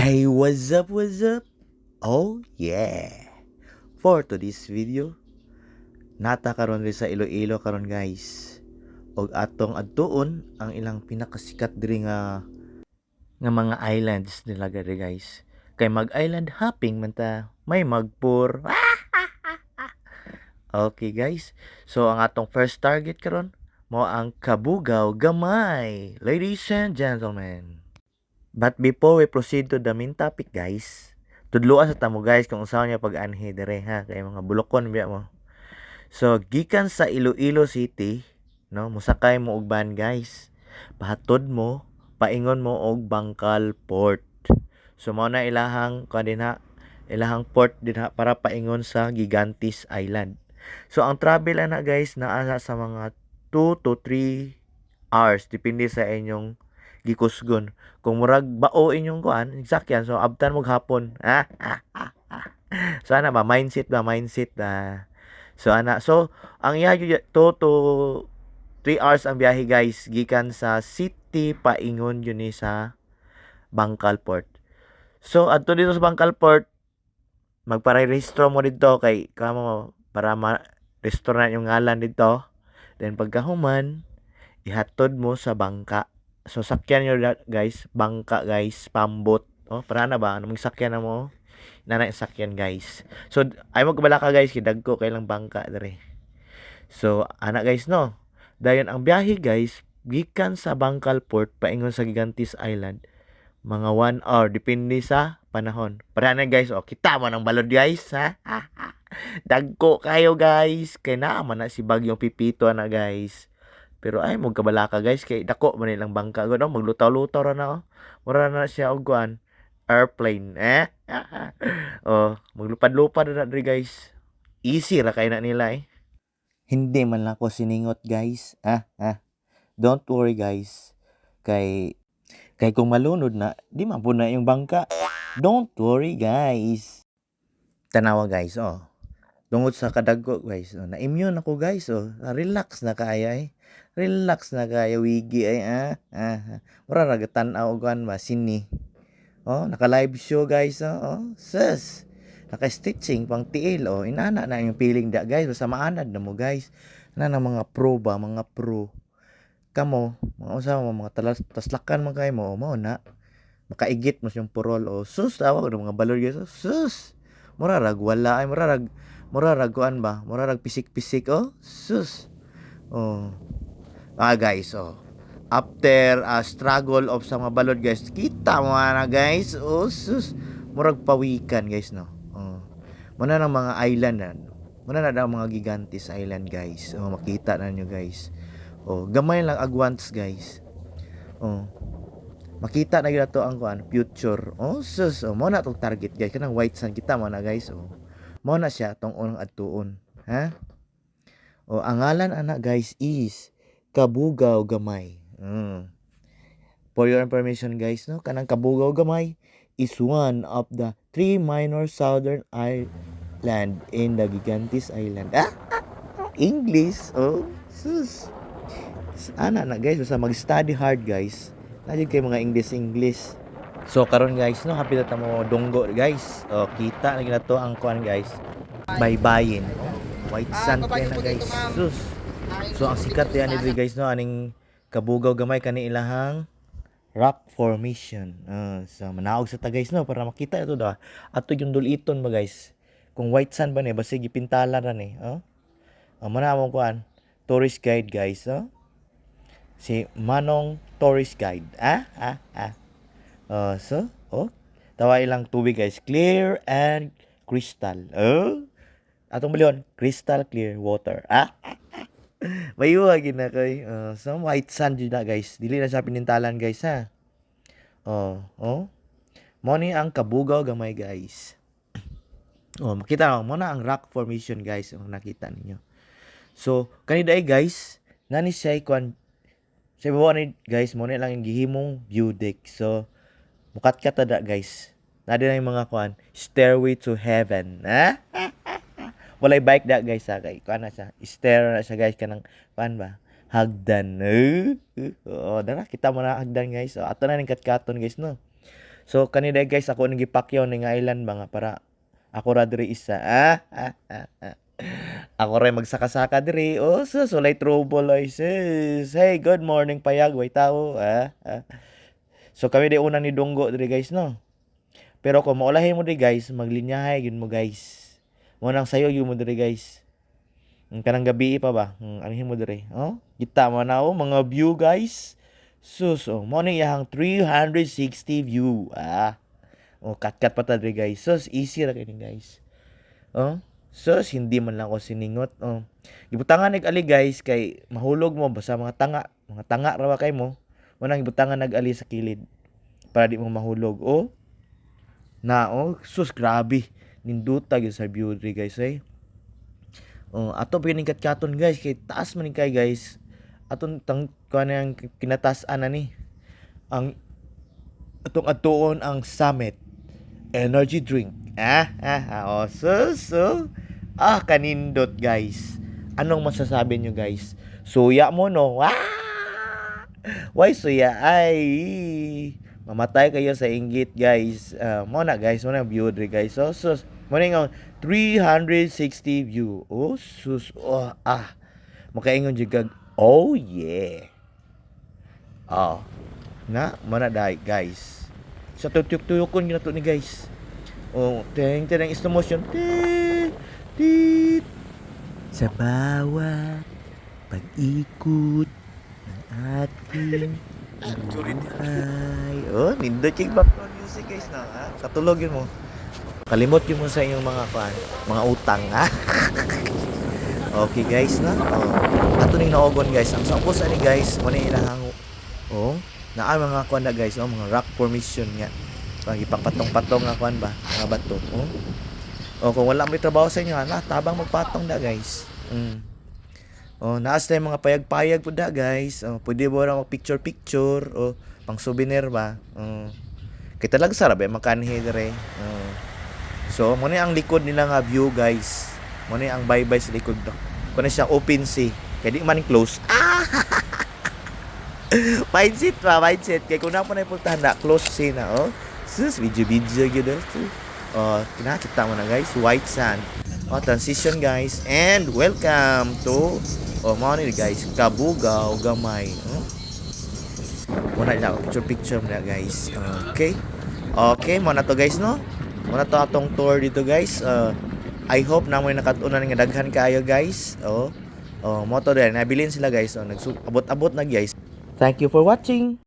Hey, what's up, what's up? Oh, yeah. For today's video, nata karon rin sa Iloilo karon guys. Og atong adtuon ang ilang pinakasikat diri nga mga islands nila gari guys. Kay mag-island hopping man ta, may magpur. Okay guys, so ang atong first target karon mo ang Kabugaw Gamay. Ladies and gentlemen. But before we proceed to the main topic guys, tudloan sa tamo guys kung usaw niya pag-anhi dire ha kay mga bulokon biya mo. So gikan sa Iloilo City, no, musakay mo og van guys. Pahatod mo, paingon mo og Bangkal Port. So mao na ilahang kanina ilahang port din ha, para paingon sa Gigantes Island. So ang travel ana guys naa sa mga 2 to 3 hours depende sa inyong gikusgon. Kung murag bao inyong kuan, sakyan so abtan mo hapon. So ana ba mindset So ana so ang iya 2 to 3 hours ang biyahe guys gikan sa city paingon yun ni sa Bangkal Port. So adto dito sa Bangkal Port magparehistro mo dito kay kamo para restaurant yung ngalan dito. Then pagkahuman ihatod mo sa bangka. So sakyan nyo guys, bangka guys, pambot. Oh, para na ba? Namang sakyan na mo. Nana sakyan guys. So ay mo kabala ka guys, kidagko kay lang bangka dere. So ana guys no. Dayon ang biyahe guys, gikan sa Bangkal Port paingon sa Gigantes Island, mga 1 hour depende sa panahon. Para na guys, oh, kita mo ng balod guys, ha? Dagko kayo guys, kay naman na si Bagyong Pipito na guys. Pero ay mo kabala ka guys kay dako man nilang bangka gud no maglutaw-lutaw ra na oh. Mura na siya og kuan airplane oh maglupad-lupad na diri guys. Easy ra kay na nila eh. Hindi man lang ko siningot guys. Don't worry guys. Kay kung malunod na, di man po na yung bangka. Don't worry guys. Tanawa guys oh. Tungod sa kadagko guys, oh, na-immune ako guys, oh. Relax na kaya eh. Relax na kaya wigi ay Mura ra tan-aw kuan ba sini. Oh, naka-live show guys, oh. Sus. Naka-stitching pang tiil, oh. Inana na yung feeling da guys, basta maanad na mo guys. Na mga pro ba, mga pro. Kamo, mga usawa mo mga taslakan man kay mo, mao na. Makaigit mo yung purol, oh. Sus, tawag ng mga balor guys, oh. Sus. Mura rag wala ay mura rag kuan ba? Mura rag pisik-pisik oh. Sus. Oh. Guys, oh. After a struggle of sa mga balod guys, kita mo na guys. Oh, sus. Murag pawikan guys no. Oh. Muna ng mga island na. Muna na daw mga Gigantes Island guys. Oh, makita na nyo guys. Oh, gamay lang agwants guys. Oh. Makita na gyud to ang kuan future. Oh, sus. Oh, mo na tong target guys. Kanang white sand kita mo na guys. Oh. Mo na siya tong unang adtuon. Ha? O ang ngalan ana guys is Kabugaw Gamay. For your information guys, no, kanang Kabugaw Gamay is one of the 3 minor southern island in the Gigantes Island. English. Oh, sus. Ana na guys, basta mag-study hard guys. Nadyo kay mga English. So karon guys, no, hapit na mo dunggo guys. O kita na gina to ang kuan guys. Baybayin. White sand kay na guys. Sus. So ang sikat yan diri guys no aning Kabugaw Gamay kani ilahang rock formation. So manaog sa ta guys no para makita ito da. Ato yung duliton ba guys. Kung white sand ba ni basta gipintala ra ni, oh. Manamong kuan tourist guide guys, oh. Si Manong Tourist Guide. So, tawa ilang tubig guys, clear and crystal. Atong bilyon, crystal clear water. Mayuha gina kay. So white sand yun na guys. Dili na siya pinintalan guys ha. Mo ni ang Kabugaw Gamay guys. Makita mo na ang rock formation guys. Nakita ninyo. So, kanina guys, nani siya kuan sa ibabaw ni guys, mo na lang yung gihimong view deck. So, mukat ka tada guys. Nadi na yung mga kuan, stairway to heaven. Walay bike da guys ha kay kuan na siya. Stair na siya guys kanang kuan ba? Hagdan. Dara kita mo na hagdan guys. So, ato na ning katkaton guys no. So kanina guys ako nang gipakyaw ning island ba nga para ako ra diri isa. Ako rin magsaka-saka diri. Oh, sus, walay trouble ay sis. Hey, good morning payag, way tao. So kami di una ni Dunggo diri guys no. Pero kung maulahin mo diri guys, maglinyahay gyud mo guys. Mo nang sayo gyud mo diri guys. Kanang gabi pa ba? Anihin mo diri. Oh, kita mo na oh mga view guys. Sus, oh, mo ni yang 360 view. Oh, cut pa ta diri guys. Sus, easy ra kini guys. Oh, sus, hindi man lang ako siningot. Oh, gibutangan nag-ali guys kay mahulog mo basta mga tanga. Mga tanga ra kay mo. Mo nang gibutangan nag-ali sa kilid para di mo mahulog. Oh, sus, grabe. Ninduta gyud sa view diri guys eh. Oh, ato pining katkaton guys kay taas man ni kay guys. Aton tang kanang kinataas-an na ni. Ang atong atuon ang Summit energy drink. Oh, so. Kanindot guys. Anong masasabi nyo guys? Suya mo no? Why suya? Ay, mamatay kayo sa inggit guys. Mo na guys, mo na view diri guys. So, mo na 360 view. Oh, sus. Makaingon jud oh yeah. Oh. Mo na dai guys. Sa tuyok-tuyokon gyud nato ni guys. Oh, teng slow motion. Tit. Sa bawat pag-ikot ng ating buhay. Oh, nindot yung background music guys na. Katulog yun mo. Kalimot yun mo sa inyong mga utang. Okay guys na. Ato ning naogon guys. Ang sampos ani guys, mo ni ilang naa mga kuan na guys, mga rock formation nga. Pag ipapatong-patong nga kuan ba, mga bato. Kung wala may trabaho sa inyo, tabang magpatong da guys. Naas na yung mga payag-payag po da guys. Pwede mo ra picture-picture o pang souvenir ba. Kita lang sarap makanhi dire. So mo ni ang likod nila nga view guys. Mo ni ang bye-bye sa likod do. Kuno siya open sea. Kaya di man close. Mindset kay kung na po na ipuntahan na close sea na sus video gyud kinakita mo na guys, white sand. Transition guys, and welcome to mo ni guys, Kabugaw Gamay. Muna na picture mo na guys. Okay mo na to guys no. Mo na to atong tour dito guys. I hope na mo nakatunan nga daghan kaayo guys. Mo to din nabilin sila guys. Nagsabot-abot na guys. Thank you for watching.